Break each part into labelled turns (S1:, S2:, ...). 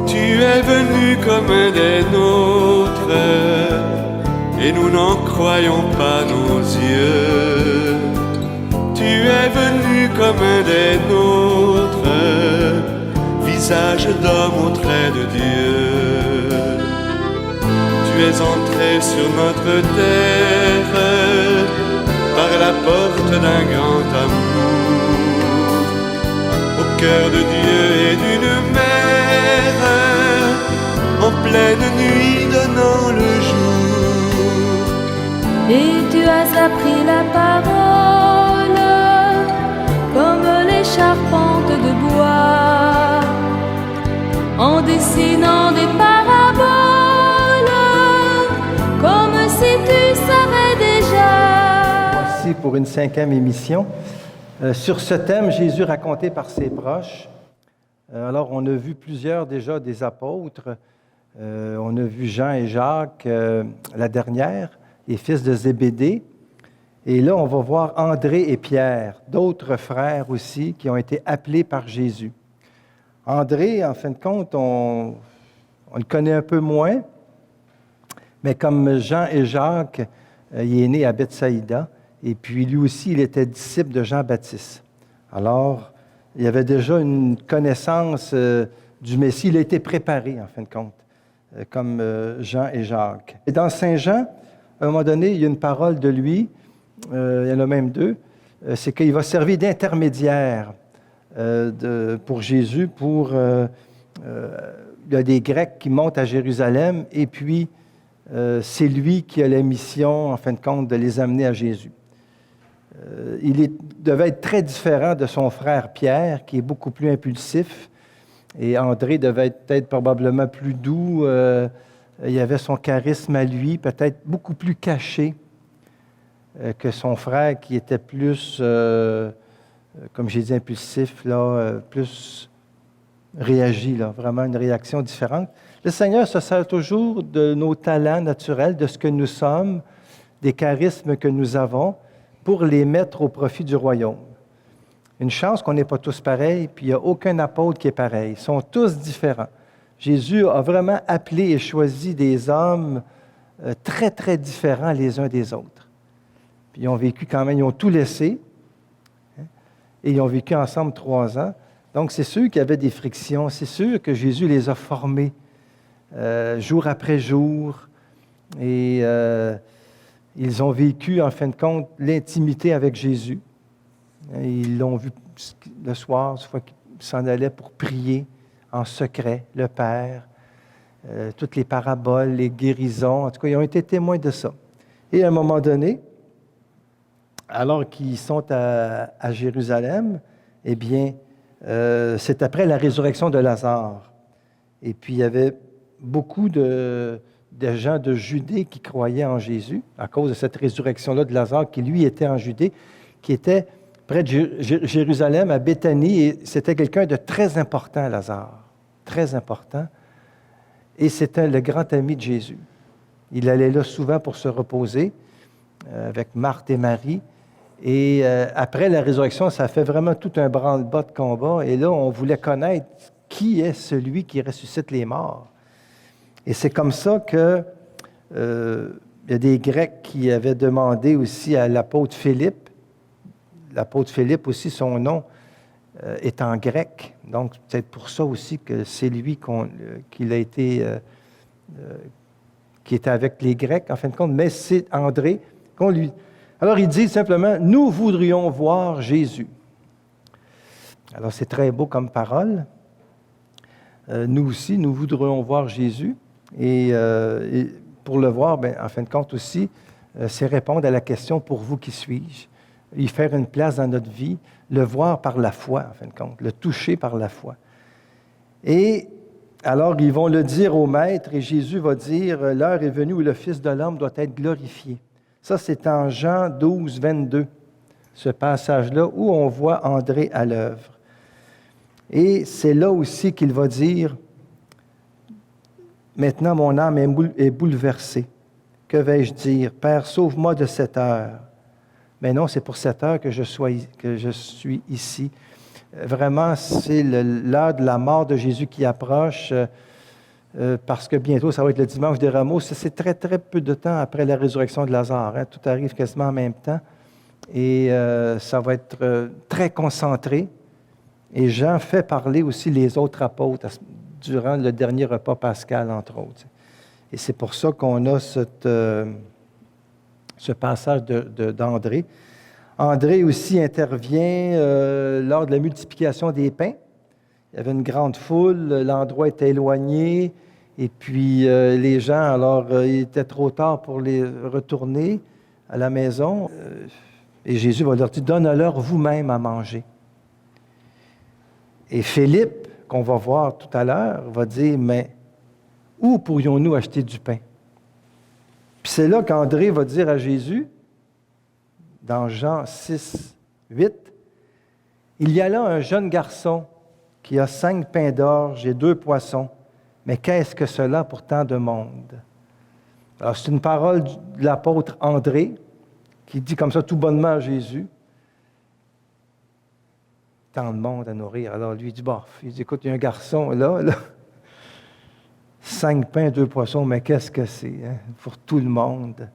S1: Tu es venu comme des nôtres, et nous n'en croyons pas nos yeux. Tu es venu comme des nôtres, visage d'homme au trait de Dieu. Tu es entré sur notre terre par la porte d'un grand amour, au cœur de Dieu et d'une mère, en pleine nuit donnant le jour.
S2: Et tu as appris la parole comme les charpentes de bois, en dessinant des paraboles, comme si tu savais déjà.
S3: Voici pour une 5e émission. Sur ce thème, Jésus raconté par ses proches. Alors, on a vu plusieurs déjà des apôtres. On a vu Jean et Jacques, la dernière, les fils de Zébédée. Et là, on va voir André et Pierre, d'autres frères aussi, qui ont été appelés par Jésus. André, en fin de compte, on le connaît un peu moins, mais comme Jean et Jacques, il est né à Bethsaïda, et puis lui aussi, il était disciple de Jean-Baptiste. Alors, il avait déjà une connaissance du Messie, il a été préparé, en fin de compte, comme Jean et Jacques. Et dans Saint Jean, à un moment donné, il y a une parole de lui, il y en a même deux, c'est qu'il va servir d'intermédiaire pour Jésus, il y a des Grecs qui montent à Jérusalem, et puis c'est lui qui a la mission, en fin de compte, de les amener à Jésus. Devait être très différent de son frère Pierre, qui est beaucoup plus impulsif, et André devait être peut-être probablement plus doux, il avait son charisme à lui, peut-être beaucoup plus caché que son frère, qui était plus, comme j'ai dit, impulsif, plus réagi, vraiment une réaction différente. Le Seigneur se sert toujours de nos talents naturels, de ce que nous sommes, des charismes que nous avons, pour les mettre au profit du royaume. Une chance qu'on n'est pas tous pareils, puis il n'y a aucun apôtre qui est pareil. Ils sont tous différents. Jésus a vraiment appelé et choisi des hommes très, très différents les uns des autres. Puis ils ont vécu quand même, ils ont tout laissé, et ils ont vécu ensemble 3 ans. Donc c'est sûr qu'il y avait des frictions, c'est sûr que Jésus les a formés jour après jour, et ils ont vécu, en fin de compte, l'intimité avec Jésus. Ils l'ont vu le soir, soit qu'ils s'en allaient pour prier en secret, le Père, toutes les paraboles, les guérisons, en tout cas, ils ont été témoins de ça. Et à un moment donné, alors qu'ils sont à Jérusalem, eh bien, c'est après la résurrection de Lazare. Et puis, il y avait beaucoup de gens de Judée qui croyaient en Jésus à cause de cette résurrection-là de Lazare, qui lui était en Judée, qui était près de Jérusalem, à Béthanie, et c'était quelqu'un de très important, Lazare, très important, et c'était le grand ami de Jésus. Il allait là souvent pour se reposer avec Marthe et Marie, et après la résurrection, ça fait vraiment tout un branle-bas de combat, et là, on voulait connaître qui est celui qui ressuscite les morts. Et c'est comme ça que il y a des Grecs qui avaient demandé aussi à l'apôtre Philippe. L'apôtre Philippe aussi, son nom est en grec. Donc, c'est pour ça aussi que c'est lui qui était avec les Grecs, en fin de compte. Mais c'est André qu'on lui... Alors, il dit simplement, « Nous voudrions voir Jésus. » Alors, c'est très beau comme parole. Nous aussi, nous voudrions voir Jésus. Et pour le voir, en fin de compte aussi, c'est répondre à la question « Pour vous, qui suis-je ?» Y faire une place dans notre vie, le voir par la foi, en fin de compte, le toucher par la foi. Et alors, ils vont le dire au Maître, et Jésus va dire « L'heure est venue où le Fils de l'homme doit être glorifié. » Ça, c'est en Jean 12, 22, ce passage-là, où on voit André à l'œuvre. Et c'est là aussi qu'il va dire « Maintenant, mon âme est bouleversée. Que vais-je dire? Père, sauve-moi de cette heure. » Mais non, c'est pour cette heure que je suis ici. Vraiment, c'est l'heure de la mort de Jésus qui approche. parce que bientôt, ça va être le dimanche des Rameaux. C'est très, très peu de temps après la résurrection de Lazare. Hein. Tout arrive quasiment en même temps. Et ça va être très concentré. Et Jean fait parler aussi les autres apôtres durant le dernier repas pascal, entre autres. Et c'est pour ça qu'on a ce passage d'André. André aussi intervient lors de la multiplication des pains. Il y avait une grande foule, l'endroit était éloigné, et puis les gens, alors, il était trop tard pour les retourner à la maison. Et Jésus va leur dire, « Donne-leur vous-même à manger. » Et Philippe, qu'on va voir tout à l'heure, va dire, « Mais où pourrions-nous acheter du pain? » Puis c'est là qu'André va dire à Jésus, dans Jean 6, 8, « Il y a là un jeune garçon qui a 5 pains d'orge et 2 poissons. Mais qu'est-ce que cela pour tant de monde? » Alors, c'est une parole de l'apôtre André qui dit comme ça tout bonnement à Jésus. Tant de monde à nourrir. Alors, lui, il dit, bof, il dit, écoute, il y a un garçon là, 5 pains, 2 poissons, mais qu'est-ce que c'est hein, pour tout le monde?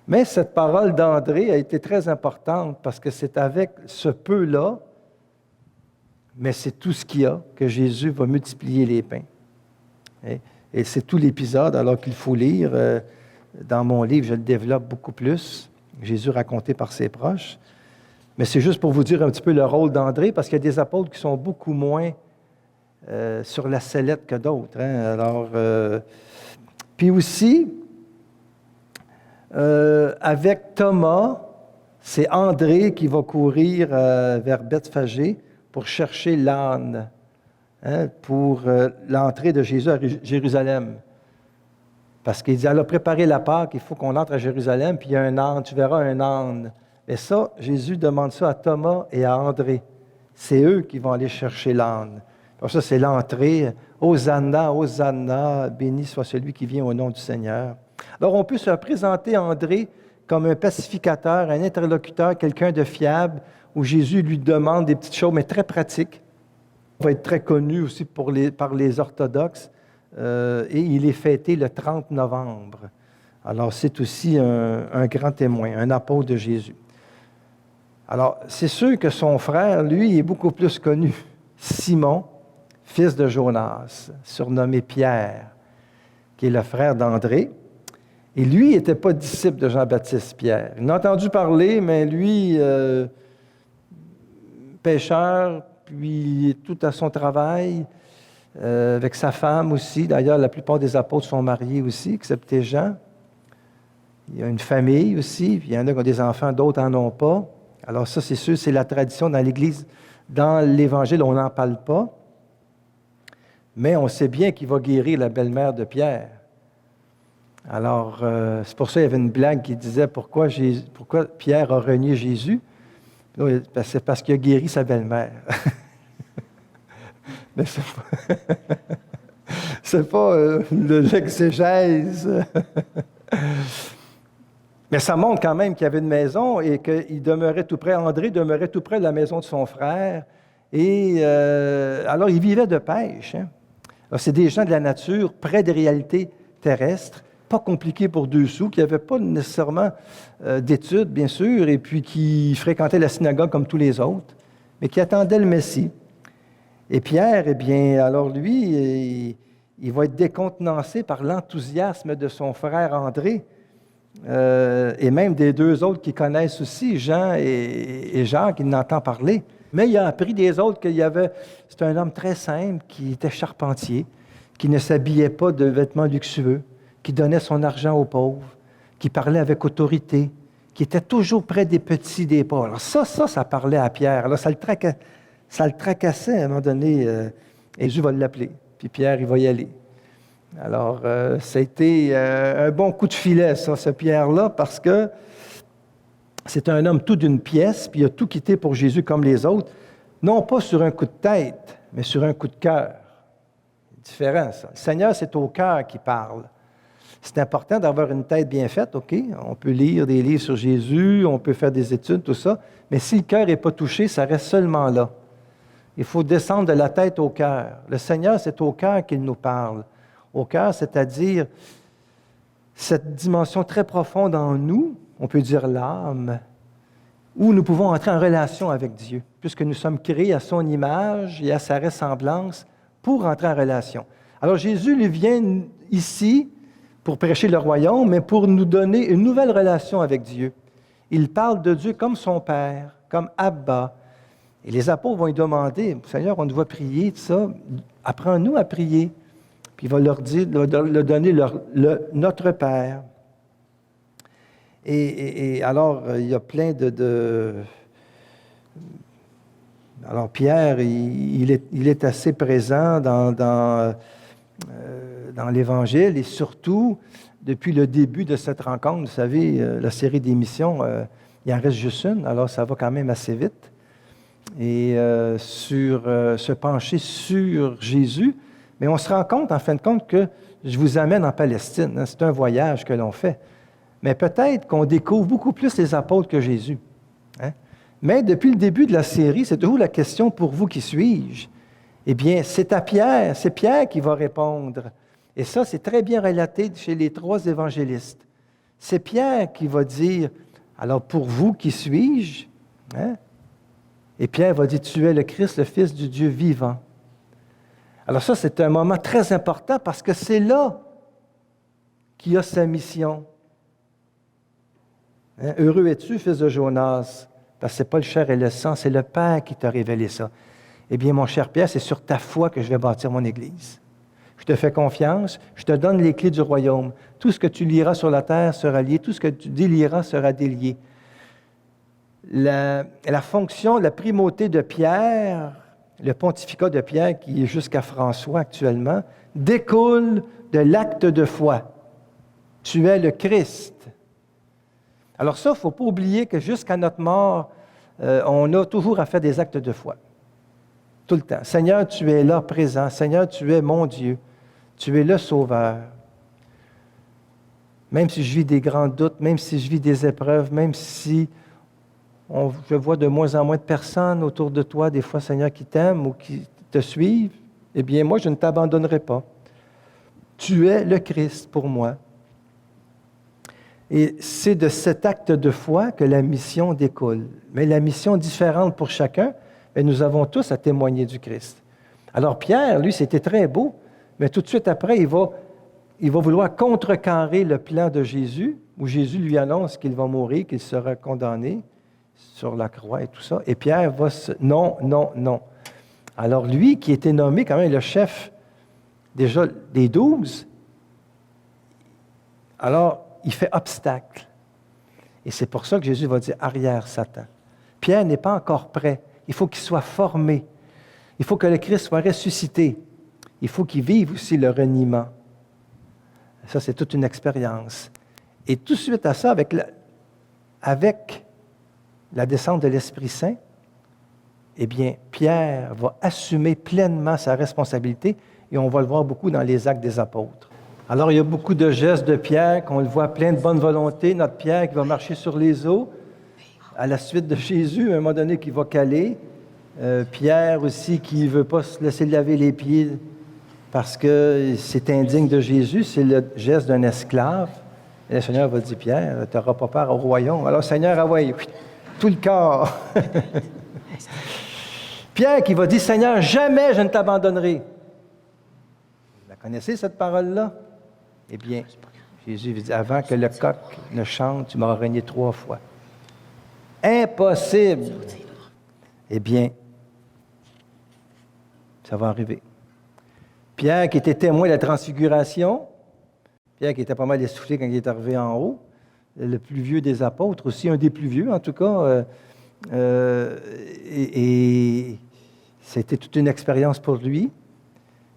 S3: Mais cette parole d'André a été très importante parce que c'est avec ce peu-là, mais c'est tout ce qu'il y a, que Jésus va multiplier les pains. Et c'est tout l'épisode, alors qu'il faut lire. Dans mon livre, je le développe beaucoup plus. Jésus raconté par ses proches. Mais c'est juste pour vous dire un petit peu le rôle d'André, parce qu'il y a des apôtres qui sont beaucoup moins sur la sellette que d'autres. Hein. Alors, puis aussi, avec Thomas, c'est André qui va courir vers Bethphagée pour chercher l'âne, hein, pour l'entrée de Jésus à Jérusalem. Parce qu'il dit, elle a préparé la Pâque, il faut qu'on entre à Jérusalem, puis il y a un âne, tu verras un âne. Et ça, Jésus demande ça à Thomas et à André. C'est eux qui vont aller chercher l'âne. Alors ça, c'est l'entrée. Hosanna, Hosanna, béni soit celui qui vient au nom du Seigneur. Alors, on peut se présenter André comme un pacificateur, un interlocuteur, quelqu'un de fiable, où Jésus lui demande des petites choses, mais très pratiques. Il va être très connu aussi par les orthodoxes, et il est fêté le 30 novembre. Alors, c'est aussi un grand témoin, un apôtre de Jésus. Alors, c'est sûr que son frère, lui, est beaucoup plus connu. Simon, fils de Jonas, surnommé Pierre, qui est le frère d'André. Et lui, il n'était pas disciple de Jean-Baptiste Pierre. Il en a entendu parler, mais lui, pêcheur, puis tout à son travail, avec sa femme aussi. D'ailleurs, la plupart des apôtres sont mariés aussi, excepté Jean. Il y a une famille aussi, puis il y en a qui ont des enfants, d'autres n'en ont pas. Alors ça, c'est sûr, c'est la tradition dans l'Église. Dans l'Évangile, on n'en parle pas, mais on sait bien qu'il va guérir la belle-mère de Pierre. Alors, c'est pour ça qu'il y avait une blague qui disait pourquoi Pierre a renié Jésus. C'est parce qu'il a guéri sa belle-mère. Mais c'est pas de l'exégèse. Mais ça montre quand même qu'il y avait une maison et qu'il demeurait tout près. André demeurait tout près de la maison de son frère. Et alors, il vivait de pêche. Hein. Alors, c'est des gens de la nature, près des réalités terrestres, pas compliqués pour 2 sous, qui n'avaient pas nécessairement d'études, bien sûr, et puis qui fréquentaient la synagogue comme tous les autres, mais qui attendaient le Messie. Et Pierre, eh bien, alors lui, il va être décontenancé par l'enthousiasme de son frère André, et même des 2 autres qui connaissent aussi, Jean et Jacques, il n'entend parler. Mais il a appris des autres c'est un homme très simple, qui était charpentier, qui ne s'habillait pas de vêtements luxueux, qui donnait son argent aux pauvres, qui parlait avec autorité, qui était toujours près des petits, des pauvres. Alors ça parlait à Pierre. Alors ça le tracassait à un moment donné, et Jésus va l'appeler. Puis Pierre, il va y aller. Alors, ça a été un bon coup de filet, ça, ce Pierre-là, parce que c'est un homme tout d'une pièce, puis il a tout quitté pour Jésus comme les autres, non pas sur un coup de tête, mais sur un coup de cœur. C'est différent, ça. Le Seigneur, c'est au cœur qu'il parle. C'est important d'avoir une tête bien faite, OK? On peut lire des livres sur Jésus, on peut faire des études, tout ça, mais si le cœur n'est pas touché, ça reste seulement là. Il faut descendre de la tête au cœur. Le Seigneur, c'est au cœur qu'il nous parle. au cœur, c'est-à-dire cette dimension très profonde en nous, on peut dire l'âme, où nous pouvons entrer en relation avec Dieu, puisque nous sommes créés à son image et à sa ressemblance pour entrer en relation. Alors Jésus lui vient ici pour prêcher le royaume, mais pour nous donner une nouvelle relation avec Dieu. Il parle de Dieu comme son Père, comme Abba. Et les apôtres vont lui demander, « Seigneur, on nous voit prier, tout ça, apprends-nous à prier. » Puis il va leur dire, leur donner notre Père. Et alors, il y a plein Alors, Pierre, il est assez présent dans l'Évangile et surtout, depuis le début de cette rencontre, vous savez, la série d'émissions, il en reste juste une, alors ça va quand même assez vite. Et se pencher sur Jésus, mais on se rend compte, en fin de compte, que je vous amène en Palestine. Hein, c'est un voyage que l'on fait. Mais peut-être qu'on découvre beaucoup plus les apôtres que Jésus. Hein? Mais depuis le début de la série, c'est toujours la question pour vous, qui suis-je? Eh bien, c'est à Pierre, c'est Pierre qui va répondre. Et ça, c'est très bien relaté chez les 3 évangélistes. C'est Pierre qui va dire, alors pour vous, qui suis-je? Hein? Et Pierre va dire, tu es le Christ, le Fils du Dieu vivant. Alors ça, c'est un moment très important parce que c'est là qu'il a sa mission. Hein? Heureux es-tu, fils de Jonas, parce que ce n'est pas le chair et le sang, c'est le Père qui t'a révélé ça. Eh bien, mon cher Pierre, c'est sur ta foi que je vais bâtir mon Église. Je te fais confiance, je te donne les clés du royaume. Tout ce que tu lieras sur la terre sera lié, tout ce que tu délieras sera délié. La fonction, la primauté de Pierre, le pontificat de Pierre, qui est jusqu'à François actuellement, découle de l'acte de foi. Tu es le Christ. Alors ça, il ne faut pas oublier que jusqu'à notre mort, on a toujours à faire des actes de foi. Tout le temps. Seigneur, tu es là, présent. Seigneur, tu es mon Dieu. Tu es le Sauveur. Même si je vis des grands doutes, même si je vis des épreuves, même si je vois de moins en moins de personnes autour de toi, des fois, Seigneur, qui t'aiment ou qui te suivent, eh bien, moi, je ne t'abandonnerai pas. Tu es le Christ pour moi. Et c'est de cet acte de foi que la mission découle. Mais la mission différente pour chacun, mais nous avons tous à témoigner du Christ. Alors Pierre, lui, c'était très beau, mais tout de suite après, il va vouloir contrecarrer le plan de Jésus, où Jésus lui annonce qu'il va mourir, qu'il sera condamné sur la croix et tout ça. Et Pierre va non, non, non. Alors lui, qui était nommé quand même le chef déjà des 12, alors il fait obstacle. Et c'est pour ça que Jésus va dire « Arrière, Satan ». Pierre n'est pas encore prêt. Il faut qu'il soit formé. Il faut que le Christ soit ressuscité. Il faut qu'il vive aussi le reniement. Ça, c'est toute une expérience. Et tout de suite à ça, avec la descente de l'Esprit Saint, eh bien, Pierre va assumer pleinement sa responsabilité et on va le voir beaucoup dans les Actes des Apôtres. Alors, il y a beaucoup de gestes de Pierre, qu'on le voit plein de bonne volonté. Notre Pierre qui va marcher sur les eaux à la suite de Jésus, à un moment donné, qui va caler. Pierre aussi qui ne veut pas se laisser laver les pieds parce que c'est indigne de Jésus, c'est le geste d'un esclave. Et le Seigneur va dire, Pierre, tu n'auras pas peur au royaume. Alors, Seigneur, ah ouais, tout le corps. Pierre qui va dire, Seigneur, jamais je ne t'abandonnerai. Vous la connaissez, cette parole-là? Eh bien, Jésus dit, avant que le coq ne chante, tu m'auras renié 3 fois. Impossible! Eh bien, ça va arriver. Pierre qui était témoin de la transfiguration, Pierre qui était pas mal essoufflé quand il est arrivé en haut, le plus vieux des apôtres, aussi un des plus vieux en tout cas, et c'était toute une expérience pour lui.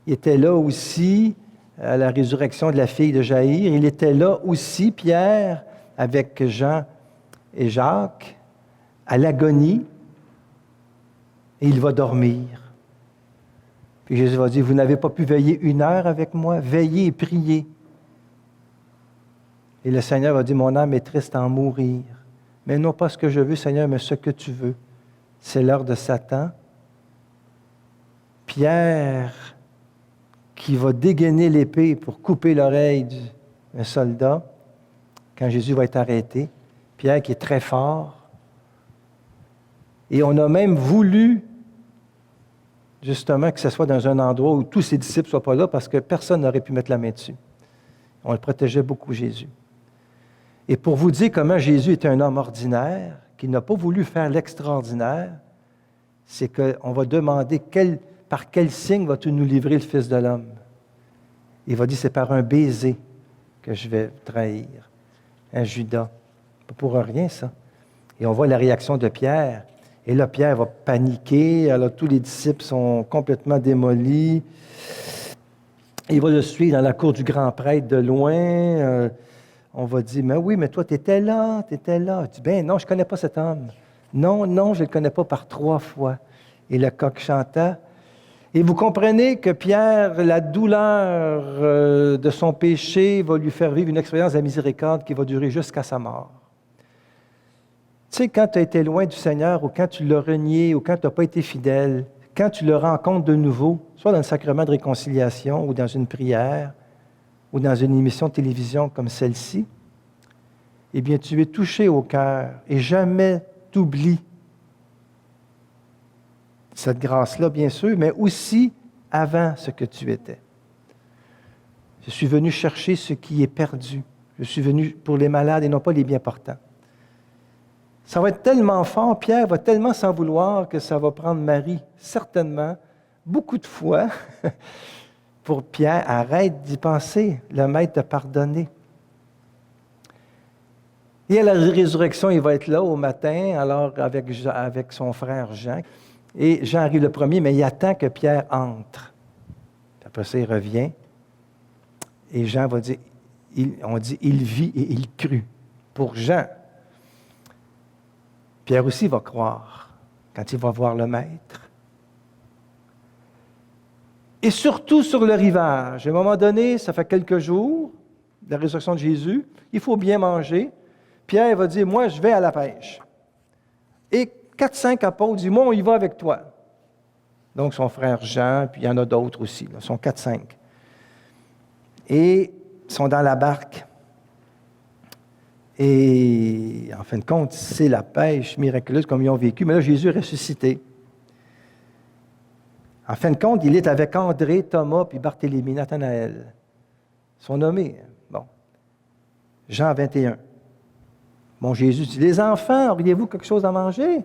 S3: Il était là aussi à la résurrection de la fille de Jaïr. Il était là aussi, Pierre, avec Jean et Jacques, à l'agonie, et il va dormir. Puis Jésus va dire, vous n'avez pas pu veiller 1 heure avec moi? Veillez et priez. Et le Seigneur va dire, mon âme est triste à en mourir. Mais non pas ce que je veux, Seigneur, mais ce que tu veux. C'est l'heure de Satan. Pierre, qui va dégainer l'épée pour couper l'oreille d'un soldat quand Jésus va être arrêté. Pierre qui est très fort. Et on a même voulu, justement, que ce soit dans un endroit où tous ses disciples ne soient pas là parce que personne n'aurait pu mettre la main dessus. On le protégeait beaucoup, Jésus. Et pour vous dire comment Jésus était un homme ordinaire, qui n'a pas voulu faire l'extraordinaire, c'est qu'on va demander par quel signe vas-tu nous livrer le Fils de l'homme? Il va dire, c'est par un baiser que je vais trahir. Un Judas. Pas pour rien, ça. Et on voit la réaction de Pierre. Et là, Pierre va paniquer. Alors, tous les disciples sont complètement démolis. Il va le suivre dans la cour du grand prêtre de loin. On va dire, mais oui, mais toi, tu étais là. Il dit, ben non, je ne connais pas cet homme. Non, je ne le connais pas par 3 fois. Et le coq chanta. Et vous comprenez que Pierre, la douleur de son péché va lui faire vivre une expérience de la miséricorde qui va durer jusqu'à sa mort. Tu sais, quand tu as été loin du Seigneur, ou quand tu l'as renié, ou quand tu n'as pas été fidèle, quand tu le rencontres de nouveau, soit dans le sacrement de réconciliation, ou dans une prière, ou dans une émission de télévision comme celle-ci, eh bien, tu es touché au cœur et jamais t'oublies cette grâce-là, bien sûr, mais aussi avant ce que tu étais. Je suis venu chercher ce qui est perdu. Je suis venu pour les malades et non pas les bien portants. Ça va être tellement fort, Pierre va tellement s'en vouloir que ça va prendre Marie, certainement, beaucoup de fois, pour Pierre, arrête d'y penser, le Maître t'a pardonné. Et à la résurrection, il va être là au matin, alors avec son frère Jean. Et Jean arrive le premier, mais il attend que Pierre entre. Après ça, il revient. Et Jean va dire, on dit, il vit et il crut. Pour Jean, Pierre aussi va croire quand il va voir le Maître. Et surtout sur le rivage. À un moment donné, ça fait quelques jours de la résurrection de Jésus, il faut bien manger. Pierre va dire, moi, je vais à la pêche. Et 4-5 apôtres disent, moi, on y va avec toi. Donc, son frère Jean, puis il y en a d'autres aussi, là, sont 4-5. Et ils sont dans la barque. Et en fin de compte, c'est la pêche miraculeuse comme ils ont vécu. Mais là, Jésus est ressuscité. En fin de compte, il est avec André, Thomas, puis Barthélemy, Nathanaël. Ils sont nommés. Bon. Jean 21. Bon, Jésus dit, les enfants, auriez-vous quelque chose à manger?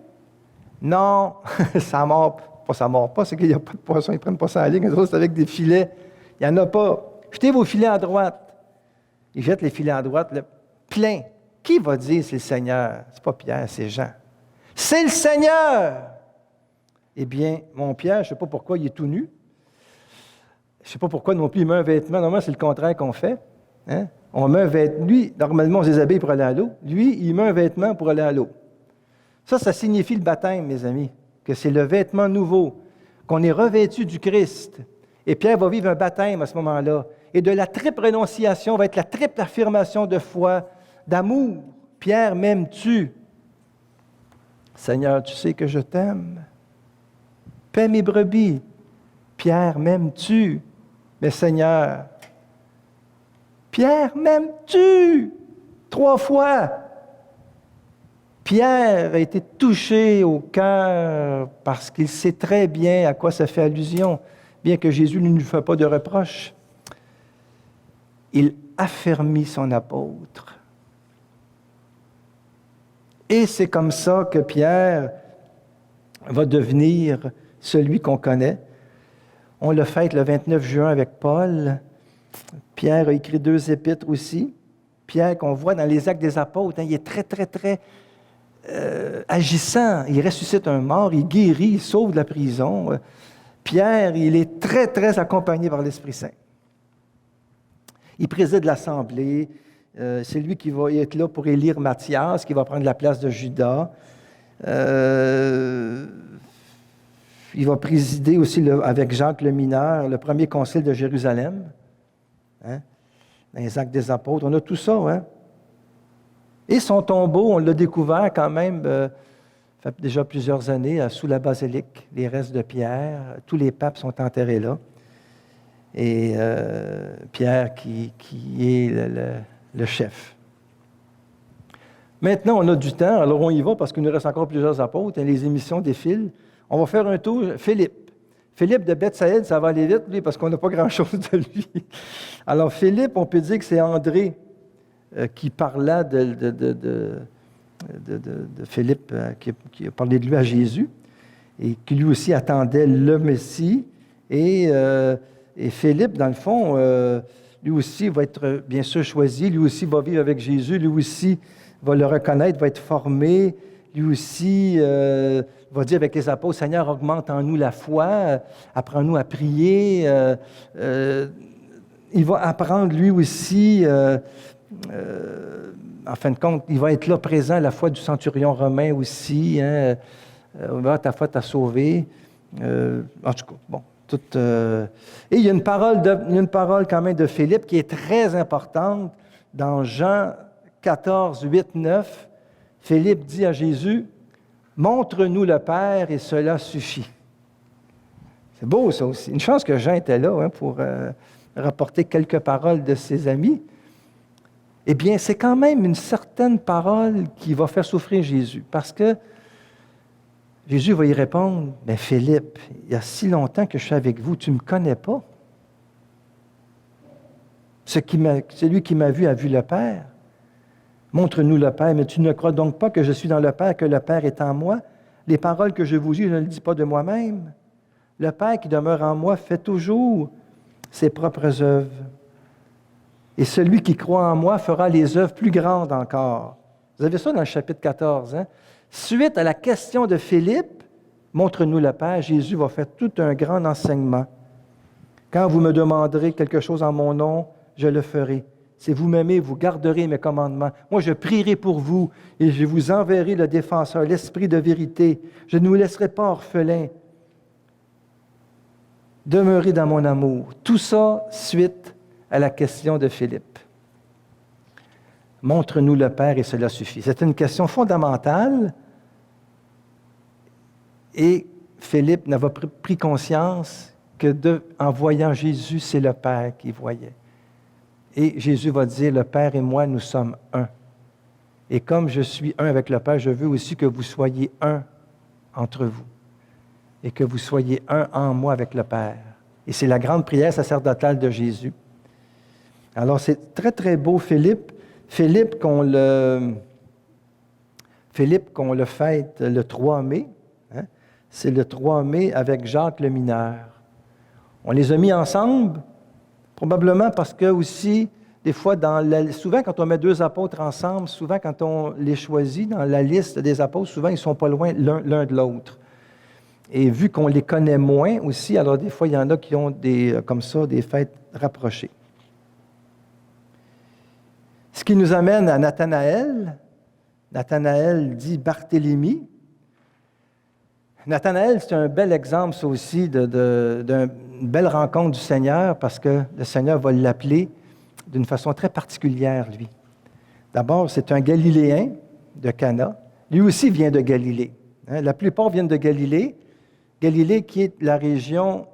S3: Non, ça mord pas, c'est qu'il n'y a pas de poisson, ils ne prennent pas ça en ligne, les autres, c'est avec des filets. Il n'y en a pas. Jetez vos filets à droite. Ils jettent les filets à droite, plein. Qui va dire c'est le Seigneur? C'est pas Pierre, c'est Jean. C'est le Seigneur! Eh bien, mon Pierre, je ne sais pas pourquoi il est tout nu. Je ne sais pas pourquoi non plus il met un vêtement. Normalement, c'est le contraire qu'on fait. Hein? On met un vêtement. Lui, normalement, on se déshabille pour aller à l'eau. Lui, il met un vêtement pour aller à l'eau. Ça signifie le baptême, mes amis, que c'est le vêtement nouveau, qu'on est revêtu du Christ. Et Pierre va vivre un baptême à ce moment-là. Et de la triple rénonciation va être la triple affirmation de foi, d'amour. Pierre, m'aimes-tu? Seigneur, tu sais que je t'aime. Paie mes brebis. Pierre, m'aimes-tu? Mais Seigneur, Pierre, m'aimes-tu? 3 fois. Pierre a été touché au cœur parce qu'il sait très bien à quoi ça fait allusion, bien que Jésus ne lui fait pas de reproche. Il affermit son apôtre. Et c'est comme ça que Pierre va devenir celui qu'on connaît. On le fête le 29 juin avec Paul. Pierre a écrit 2 épîtres aussi. Pierre, qu'on voit dans les Actes des Apôtres, il est très, très, très agissant. Il ressuscite un mort, il guérit, il sauve de la prison. Pierre, il est très, très accompagné par l'Esprit Saint. Il préside l'Assemblée. C'est lui qui va être là pour élire Matthias, qui va prendre la place de Judas. Il va présider aussi avec Jacques le mineur le premier concile de Jérusalem. Hein? Dans les Actes des Apôtres, on a tout ça. Hein? Et son tombeau, on l'a découvert quand même, ça fait déjà plusieurs années, sous la basilique, les restes de Pierre. Tous les papes sont enterrés là. et Pierre qui est le chef. Maintenant, on a du temps, alors on y va parce qu'il nous reste encore plusieurs apôtres, et les émissions défilent. On va faire un tour. Philippe. Philippe de Bethsaïde, ça va aller vite, lui, parce qu'on n'a pas grand-chose de lui. Alors, Philippe, on peut dire que c'est André qui parla de Philippe, qui a parlé de lui à Jésus, et qui lui aussi attendait le Messie. Et Philippe, dans le fond, lui aussi va être bien sûr choisi, lui aussi va vivre avec Jésus, lui aussi va le reconnaître, va être formé, lui aussi va dire avec les apôtres, Seigneur, augmente en nous la foi, apprends-nous à prier. Il va apprendre lui aussi, en fin de compte, il va être là présent à la foi du centurion romain aussi. Hein, ta foi t'a sauvé. En tout cas, bon. Et il y a une parole quand même de Philippe qui est très importante dans Jean 14, 8, 9. Philippe dit à Jésus, « Montre-nous le Père et cela suffit. » C'est beau ça aussi. Une chance que Jean était là pour rapporter quelques paroles de ses amis. Eh bien, c'est quand même une certaine parole qui va faire souffrir Jésus, parce que Jésus va y répondre, « Mais Philippe, il y a si longtemps que je suis avec vous, tu ne me connais pas. Celui qui m'a vu a vu le Père. Montre-nous le Père, mais tu ne crois donc pas que je suis dans le Père, que le Père est en moi? Les paroles que je vous dis, je ne les dis pas de moi-même. Le Père qui demeure en moi fait toujours ses propres œuvres. Et celui qui croit en moi fera les œuvres plus grandes encore. » Vous avez ça dans le chapitre 14. Hein? Suite à la question de Philippe, « Montre-nous le Père », Jésus va faire tout un grand enseignement. « Quand vous me demanderez quelque chose en mon nom, je le ferai. Si vous m'aimez, vous garderez mes commandements. Moi, je prierai pour vous et je vous enverrai le défenseur, l'Esprit de vérité. Je ne vous laisserai pas orphelin. Demeurez dans mon amour. » Tout ça suite à la question de Philippe. Montre-nous le Père et cela suffit. C'est une question fondamentale et Philippe n'avait pris conscience que en voyant Jésus, c'est le Père qu'il voyait. Et Jésus va dire, le Père et moi, nous sommes un. Et comme je suis un avec le Père, je veux aussi que vous soyez un entre vous. Et que vous soyez un en moi avec le Père. Et c'est la grande prière sacerdotale de Jésus. Alors, c'est très, très beau, Philippe. Philippe qu'on le fête le 3 mai. Hein? C'est le 3 mai avec Jacques le mineur. On les a mis ensemble, probablement parce que aussi, des fois, souvent quand on met deux apôtres ensemble, souvent quand on les choisit dans la liste des apôtres, souvent ils ne sont pas loin l'un de l'autre. Et vu qu'on les connaît moins aussi, alors des fois, il y en a qui ont comme ça des fêtes rapprochées. Ce qui nous amène à Nathanaël. Nathanaël dit Barthélemy. Nathanaël, c'est un bel exemple, ça aussi, d'une belle rencontre du Seigneur, parce que le Seigneur va l'appeler d'une façon très particulière, lui. D'abord, c'est un Galiléen de Cana. Lui aussi vient de Galilée. Hein? La plupart viennent de Galilée. Galilée qui est la région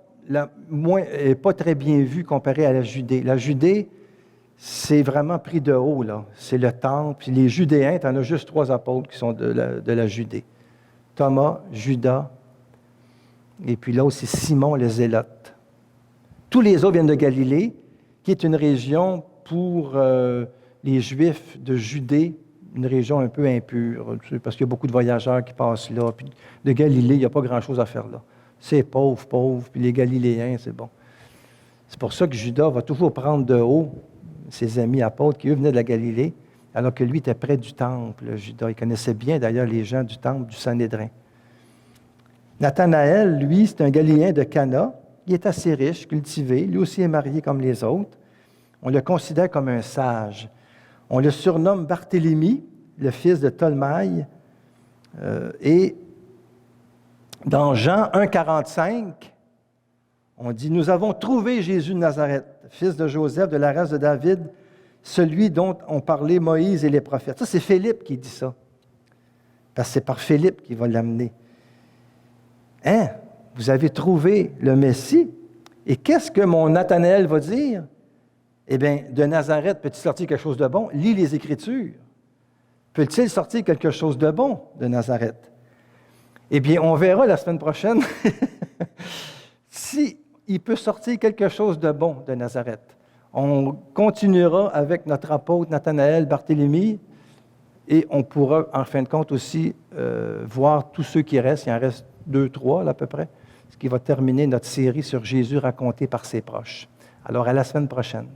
S3: pas très bien vue comparée à la Judée. La Judée, c'est vraiment pris de haut, là. C'est le temple. Puis les Judéens, tu en as juste 3 apôtres qui sont de la Judée. Thomas, Judas, et puis l'autre, c'est Simon le Zélote. Tous les autres viennent de Galilée, qui est une région pour les Juifs de Judée, une région un peu impure, parce qu'il y a beaucoup de voyageurs qui passent là. Puis de Galilée, il n'y a pas grand-chose à faire là. C'est pauvre, puis les Galiléens, c'est bon. C'est pour ça que Judas va toujours prendre de haut ses amis apôtres qui, eux, venaient de la Galilée, alors que lui était près du temple, Judas. Il connaissait bien, d'ailleurs, les gens du temple, du Sanhédrin. Nathanaël, lui, c'est un Galiléen de Cana. Il est assez riche, cultivé. Lui aussi est marié comme les autres. On le considère comme un sage. On le surnomme Barthélemy, le fils de Tolmaï. Et dans Jean 1,45, on dit « Nous avons trouvé Jésus de Nazareth, fils de Joseph, de la race de David, celui dont ont parlé Moïse et les prophètes. » Ça, c'est Philippe qui dit ça. Parce que c'est par Philippe qu'il va l'amener. Hein? Vous avez trouvé le Messie? Et qu'est-ce que mon Nathanaël va dire? Eh bien, de Nazareth, peut-il sortir quelque chose de bon? Lis les Écritures. Peut-il sortir quelque chose de bon de Nazareth? Eh bien, on verra la semaine prochaine si il peut sortir quelque chose de bon de Nazareth. On continuera avec notre apôtre Nathanaël Barthélemy et on pourra, en fin de compte, aussi voir tous ceux qui restent. Il en reste 2, 3 là, à peu près, ce qui va terminer notre série sur Jésus raconté par ses proches. Alors, à la semaine prochaine.